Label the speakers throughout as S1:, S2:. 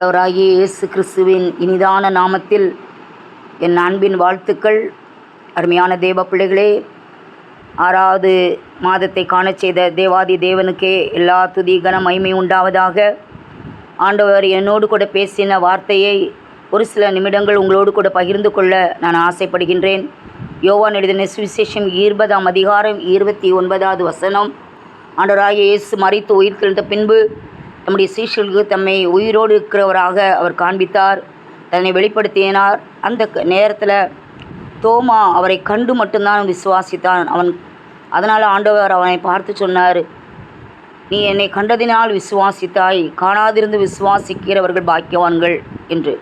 S1: ஆண்டவராகிய இயேசு கிறிஸ்துவின் இனிதான நாமத்தில் என் அன்பின் வாழ்த்துக்கள். அருமையான தேவ பிள்ளைகளே, 6வது மாதத்தை காணச் செய்த தேவாதி தேவனுக்கே எல்லா துதி கன மகிமை உண்டாவதாக. ஆண்டவர் என்னோடு கூட பேசின வார்த்தையை ஒரு சில நிமிடங்கள் உங்களோடு கூட பகிர்ந்து கொள்ள நான் ஆசைப்படுகின்றேன். யோவான் எழுதின சுவிசேஷம் 20ஆம் அதிகாரம் 29வது வசனம். ஆண்டவராகிய இயேசு மரித்து உயிர் தெழுந்த பின்பு நம்முடைய சீஷர்களுக்கு தம்மை உயிரோடு இருக்கிறவராக அவர் காண்பித்தார், தன்னை வெளிப்படுத்தினார். அந்த நேரத்தில் தோமா அவரை கண்டு மட்டும்தான் விசுவாசித்தான். அதனால் ஆண்டவர் அவனை பார்த்து சொன்னார், நீ என்னை கண்டதினால் விசுவாசித்தாய், காணாதிருந்து விசுவாசிக்கிறவர்கள் பாக்கியவான்கள் என்று.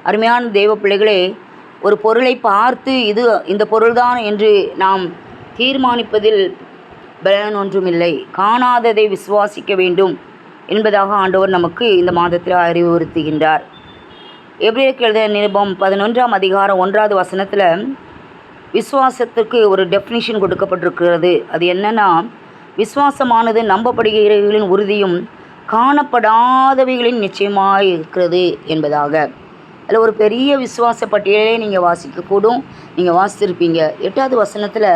S1: அருமையான தெய்வ பிள்ளைகளே, ஒரு பொருளை பார்த்து இது இந்த பொருள்தான் என்று நாம் தீர்மானிப்பதில் பலன் ஒன்றுமில்லை. காணாததை விசுவாசிக்க வேண்டும் என்பதாக ஆண்டவர் நமக்கு இந்த மாதத்தில் அறிவுறுத்துகின்றார். எபிரேயருக்கு எழுதின நிருபம் 11ஆம் அதிகாரம் 1வது வசனத்தில் விசுவாசத்துக்கு ஒரு டெஃபினிஷன் கொடுக்கப்பட்டிருக்கிறது. அது என்னன்னா, விசுவாசமானது நம்பப்படுகிறவர்களின் உறுதியும் காணப்படாதவைகளின் நிச்சயமாக இருக்கிறது என்பதாக. அதில் ஒரு பெரிய விசுவாச பட்டியலே நீங்கள் வாசிக்கக்கூடும், நீங்கள் வாசித்திருப்பீங்க. 8வது வசனத்தில்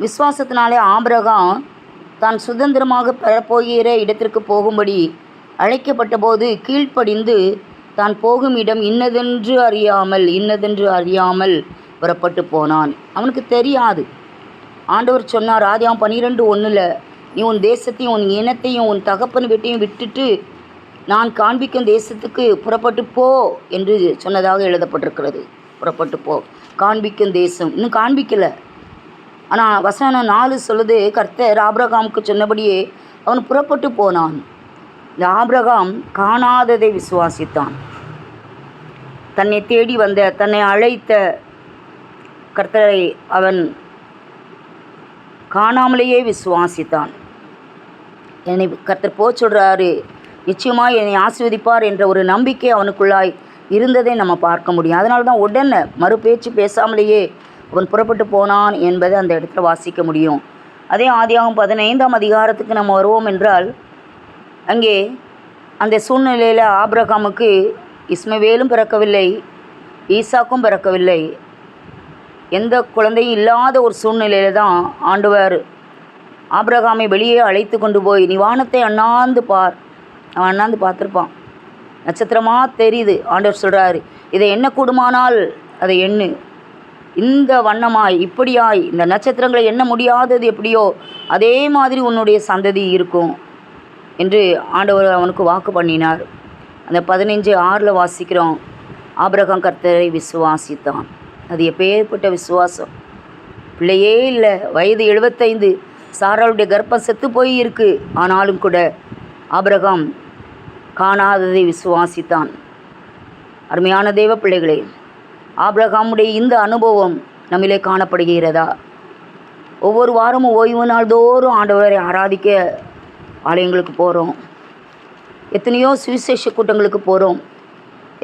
S1: விசுவாசத்தினாலே ஆபிரகாம் தான் சுதந்திரமாக பெறப்போகிற இடத்திற்கு போகும்படி அழைக்கப்பட்ட போது கீழ்ப்படிந்து தான் போகும் இடம் இன்னதென்று அறியாமல் புறப்பட்டு போனான். அவனுக்கு தெரியாது. ஆண்டவர் சொன்னார் ஆதியாகமம் 12:1, நீ உன் தேசத்தையும் உன் இனத்தையும் உன் தகப்பன் வீட்டையும் விட்டுட்டு நான் காண்பிக்கும் தேசத்துக்கு புறப்பட்டு போ என்று சொன்னதாக எழுதப்பட்டிருக்கிறது. புறப்பட்டு போ, காண்பிக்கும் தேசம் இன்னும் காண்பிக்கலை. ஆனால் வசனம் 4 சொல்லுது, கர்த்தர் ஆபிரகாமுக்கு சொன்னபடியே அவன் புறப்பட்டு போனான். இந்த ஆபிரகாம் காணாததை விசுவாசித்தான். தன்னை தேடி வந்த, தன்னை அழைத்த கர்த்தரை அவன் காணாமலேயே விசுவாசித்தான். என்னை கர்த்தர் சொல்கிறாரு, நிச்சயமாக என்னை ஆசீர்வதிப்பார் என்ற ஒரு நம்பிக்கை அவனுக்குள்ளாய் இருந்ததை நம்ம பார்க்க முடியும். அதனால தான் உடனே மறுபேச்சு பேசாமலேயே அவன் புறப்பட்டு போனான் என்பதை அந்த இடத்துல வாசிக்க முடியும். அதே ஆதியாகமம் 15ஆம் அதிகாரத்துக்கு நம்ம வருவோம் என்றால், அங்கே அந்த சூழ்நிலையில் ஆபிரகாமுக்கு இஸ்மவேலும் பிறக்கவில்லை, ஈசாக்கும் பிறக்கவில்லை. எந்த குழந்தையும் இல்லாத ஒரு சூழ்நிலையில் தான் ஆண்டவர் ஆபிரகாமை வெளியே அழைத்து கொண்டு போய், நீ வானத்தை அண்ணாந்து பார். அவன் அண்ணாந்து பார்த்துருப்பான், நட்சத்திரமாக தெரியுது. ஆண்டவர் சொல்கிறாரு, இதை எண்ண கூடுமானால் அதை எண்ணு, இந்த வண்ணமாய் இப்படியாய் இந்த நட்சத்திரங்களை எண்ண முடியாதது எப்படியோ அதே மாதிரி உன்னுடைய சந்ததி இருக்கும் என்று ஆண்டவர் அவனுக்கு வாக்கு பண்ணினார். அந்த 15:6 வாசிக்கிறோம், ஆபிரகாம் கர்த்தரை விசுவாசித்தான். அது எப்பேற்பட்ட விசுவாசம்! பிள்ளையே இல்லை, வயது 75, சாராளுடைய கர்ப்பம் செத்து போய் இருக்கு. ஆனாலும் கூட ஆபிரகாம் காணாததை விசுவாசித்தான். அருமையான தேவ பிள்ளைகளே, ஆபிரகாமுடைய இந்த அனுபவம் நம்மிலே காணப்படுகிறதா? ஒவ்வொரு வாரமும் ஓய்வு நாள் தோறும் ஆண்டவரை ஆராதிக்க ஆலயங்களுக்கு போகிறோம், எத்தனையோ சுவிசேஷ கூட்டங்களுக்கு போகிறோம்,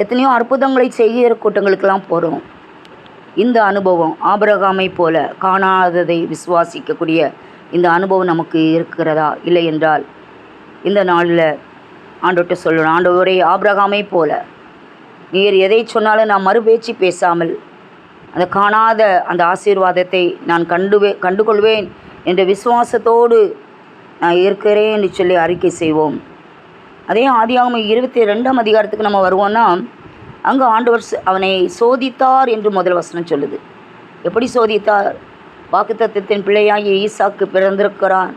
S1: எத்தனையோ அற்புதங்களை செய்கிற கூட்டங்களுக்கெல்லாம் போகிறோம். இந்த அனுபவம் ஆபிரகாமை போல காணாததை விசுவாசிக்கக்கூடிய இந்த அனுபவம் நமக்கு இருக்கிறதா? இல்லை என்றால் இந்த நாளில் ஆண்டவர்கிட்ட சொல்லணும், ஆண்டவரே ஆபிரகாமை போல நீர் எதை சொன்னாலும் நான் மறுபேச்சு பேசாமல் அந்த காணாத அந்த ஆசீர்வாதத்தை நான் கண்டுகொள்வேன் என்ற விசுவாசத்தோடு நான் இருக்கிறேன் என்று சொல்லி அறிக்கை செய்வோம். அதே ஆதியாகமம் 22ஆம் அதிகாரத்துக்கு நம்ம வருவோம்னா, அங்கே ஆண்டவர் அவனை சோதித்தார் என்று முதல் வசனம் சொல்லுது. எப்படி சோதித்தார்? வாக்குத்தத்தத்தின் பிள்ளையாகிய ஈசாக்கு பிறந்திருக்கிறான்,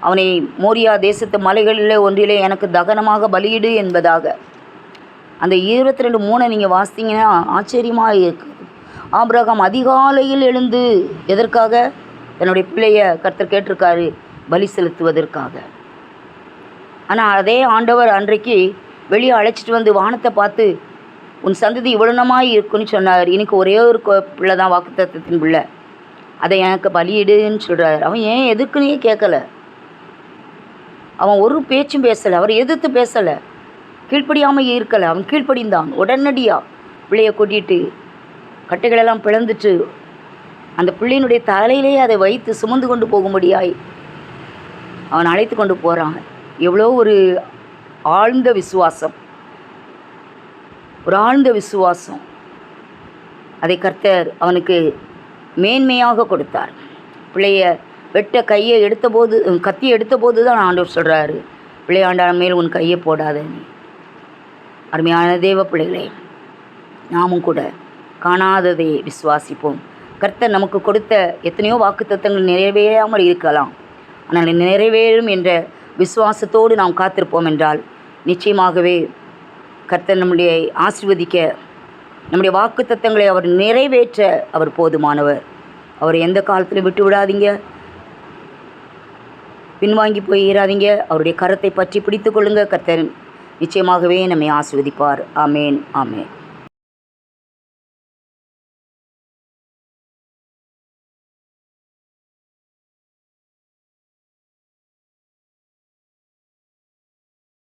S1: அவனை மோரியா தேசத்து மலைகளில் ஒன்றிலே எனக்கு தகனமாக பலியிடு என்பதாக. அந்த 22:3 நீங்கள் வாசித்தீங்கன்னா ஆச்சரியமாக இருக்குது. ஆபிரகாம் அதிகாலையில் எழுந்து எதற்காக? தன்னுடைய பிள்ளைய கர்த்தர் கேட்டிருக்காரு, பலி செலுத்துவதற்காக. ஆனால் அதே ஆண்டவர் அன்றைக்கு வெளியே அழைச்சிட்டு வந்து வானத்தை பார்த்து, உன் சந்ததி இவ்வளோனமாக இருக்குன்னு சொன்னார். எனக்கு ஒரே ஒரு பிள்ளை தான், வாக்குத்தத்தத்தின் பிள்ளை, அதை எனக்கு பலியிடுன்னு சொல்கிறார். அவன் ஏன் எதுக்குன்னே கேட்கலை, அவன் ஒரு பேச்சும் பேசலை, அவர் எதிர்த்து பேசலை, கீழ்ப்படியாமல் இருக்கலை. அவன் கீழ்ப்படிந்தான். உடனடியாக பிள்ளையை கூட்டிகிட்டு கட்டைகளெல்லாம் பிளந்துட்டு அந்த பிள்ளையினுடைய தலையிலே அதை வைத்து சுமந்து கொண்டு போகும்படியாய் அவன் அழைத்து கொண்டு போகிறான். எவ்வளோ ஒரு ஆழ்ந்த விசுவாசம்! ஒரு ஆழ்ந்த விசுவாசம். அதை கர்த்தர் அவனுக்கு மேன்மையாக கொடுத்தார். பிள்ளைய வெட்ட கையை எடுத்தபோது, கத்தியை எடுத்தபோது தான் ஆண்டவர் சொல்கிறாரு, பிள்ளையாண்டான மேல் உன் கையை போடாத. நீ அருமையான தேவ பிள்ளைகளே, நாமும் கூட காணாததை விசுவாசிப்போம். கர்த்தர் நமக்கு கொடுத்த எத்தனையோ வாக்குத்தத்தங்கள் நிறைவேறாமல் இருக்கலாம். ஆனால் நிறைவேறும் என்ற விசுவாசத்தோடு நாம் காத்திருப்போம் என்றால் நிச்சயமாகவே கர்த்தர் நம்முடைய ஆசீர்வதிக்க, நம்முடைய வாக்குத்தத்தங்களை அவர் நிறைவேற்ற அவர் போதுமானவர். அவரை எந்த காலத்திலும் விட்டு விடாதீங்க, பின்வாங்கி போயிடாதீங்க. அவருடைய கரத்தை பற்றி பிடித்து கொள்ளுங்க. கர்த்தர் நிச்சயமாகவே நம்மை ஆசீர்வதிப்பார். ஆமேன், ஆமேன்.